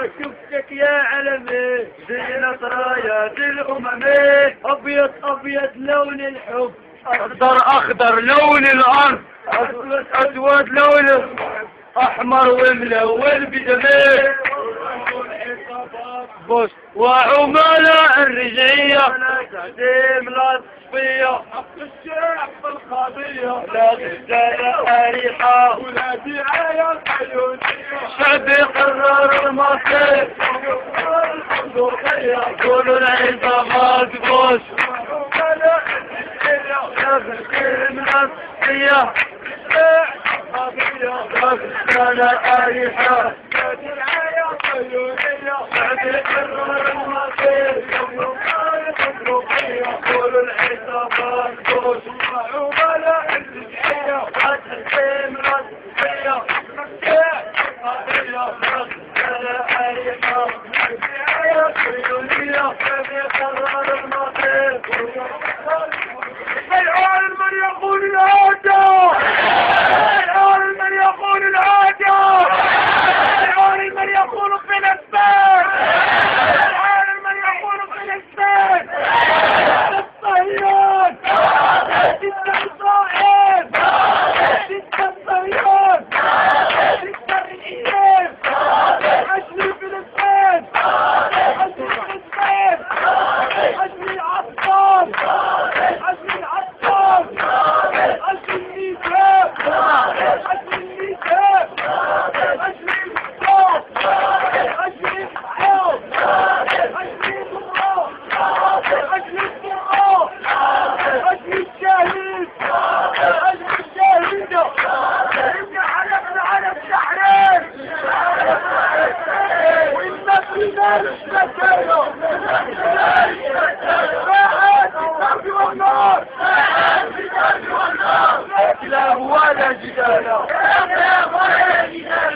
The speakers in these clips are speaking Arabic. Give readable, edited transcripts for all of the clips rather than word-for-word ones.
شفتك يا علمي زينة رايات الأمم. أبيض أبيض لون الحب، أخضر أخضر لون الأرض، أسود أسود لون أحمر وملون بدمه. بص وعملاء الرجعية تعديم لا تصفية، حق الشعب بالقضية، لا تزال أريحة ولا دعاية الحيوانية. شعب يقرر المصير كل العصابات. بص وعملاء الرجعية لا تزال النصية لا أريحة لا دعاية الحيوانية. شعب يقرر المصير كل العصابات بوش وعملاء الرجعية تحسين رسمية العالم من يقول العادة، العالم من يقول العادة، العالم من يقول فلسطين، العالم من يقول فلسطين. الصهيون ضد إسرائيل، ضد الصهيون، ضد الإنجليز. أجل فلسطين، أجل فلسطين، أجل الأطفال، أجل الأطفال، أجل النساء، أجل النساء، أجل الإسلام، أجل الحياة، أجل الله، أجل القرآن، أجل الشهيد، أجل الشهيدة. إن حلفنا على التحرير وإن في ذلك لسيرة ساعات الضرب والنار، لا كلام ولا جدال، لا كلام ولا جدال.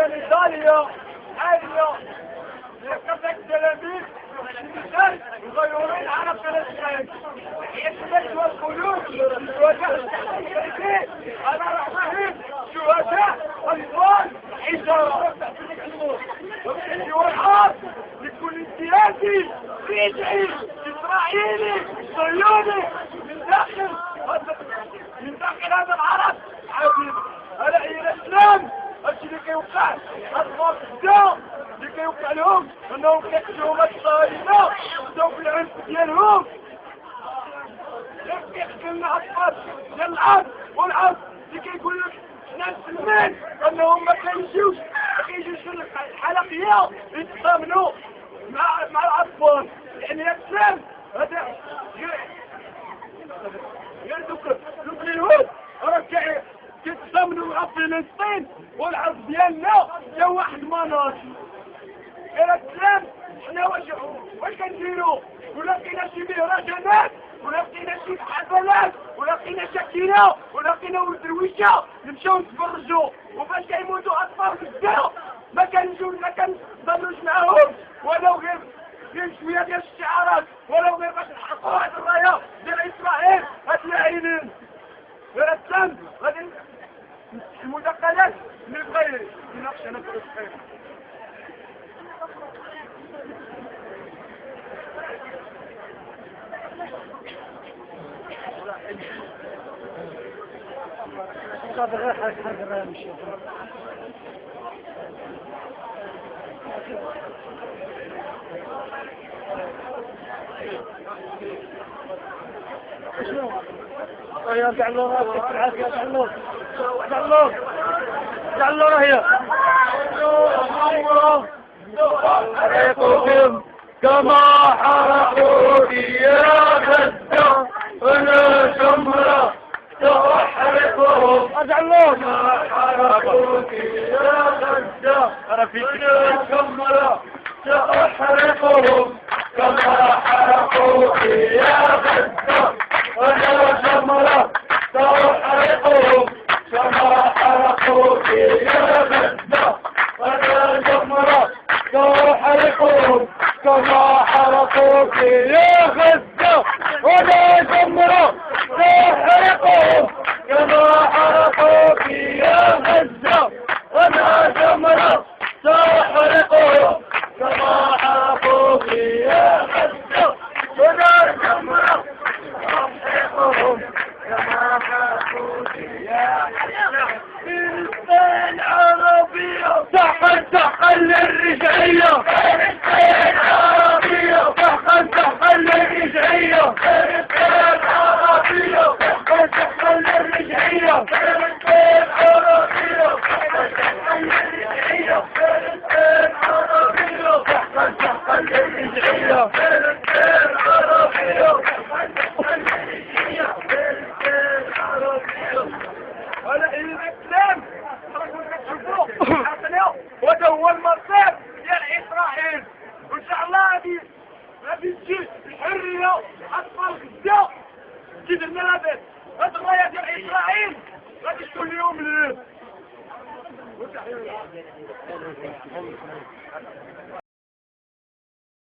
الإيطالية عالية لقطع التلاميذ يغيرون على فلسطين يحتاج والقلوب شهداء أنا رحمهم شهداء أطفال حجارة والحرب لكل سياسي رجعي إسرائيلي صهيوني من داخل هذا العرب عبيد. هلا إلى الإسلام الشيء اللي كيوقع أطفال الدم اللي كيوقع لهم أنهم كيقتلوا الصهاينة بداو بالعنف ديالهم. كيحكي لنا أطفال ديال العرب والعرب اللي كيقول لك حنا مسلمين أنهم ما كيجيوش الحلقية يتضامنوا مع الأطفال. يعني الإسلام هذا غير دوك اليهود راه كيتضامنوا مع فلسطين والعرب ديالنا جا واحد مناط. غير الإسلام حنا واش كنديرو؟ ولا لقينا شي مهرجانات، ولا لقينا شي حفلات، ولا لقينا شكينا، ولا لقينا ولد درويشه نمشيو نتفرجوا. وفاش كيموتوا اطفال في الدار ما كنضلوش معاهم، ولو غير شويه ديال الشعارات، ولو غير باش نحرقوا هاد الرايه ديال اسرائيل هاد اللاعبين. غير السلام غادي المداخلات اللي بغا يناقش انا في الخير. هذا غير حرق الرايه مشي. شنو؟ يا جعلوا راسك العافية، جعلوا جعلوا جعلوا هي حرقوهم كما حرقوا ثياب أنا شمرة سأحرقهم جعلوا كما حرقوا ثياب أنا شمرة سأحرقهم كما حرقوا ثياب أنا شمرة سأحرقهم كما حرقوا ثياب أنا شمرة سأحرقهم حرقوك يا غزة ونجمرة ساحرقهم كما حرقوك يا غزة ونجمرة ساحرقهم كما حرقوك يا غزة ونجمرة ساحرقهم كما حرقوك يا غزة فلسطين عربية تحقق للرجعية فلسطين عربية تحقق للرجعية فلسطين عربية تحقق للرجعية فلسطين عربية تحقق للرجعية فلسطين عربية تحقق للرجعية فلسطين عربية تحقق للرجعية فلسطين عربية. ولا الاسلام وهذا هو المصير ديال اسرائيل، وان شاء الله غادي تجي الحريه اطفال غزه تزيد الملابس. هاد الرايه ديال اسرائيل غادي تكون اليوم الليل.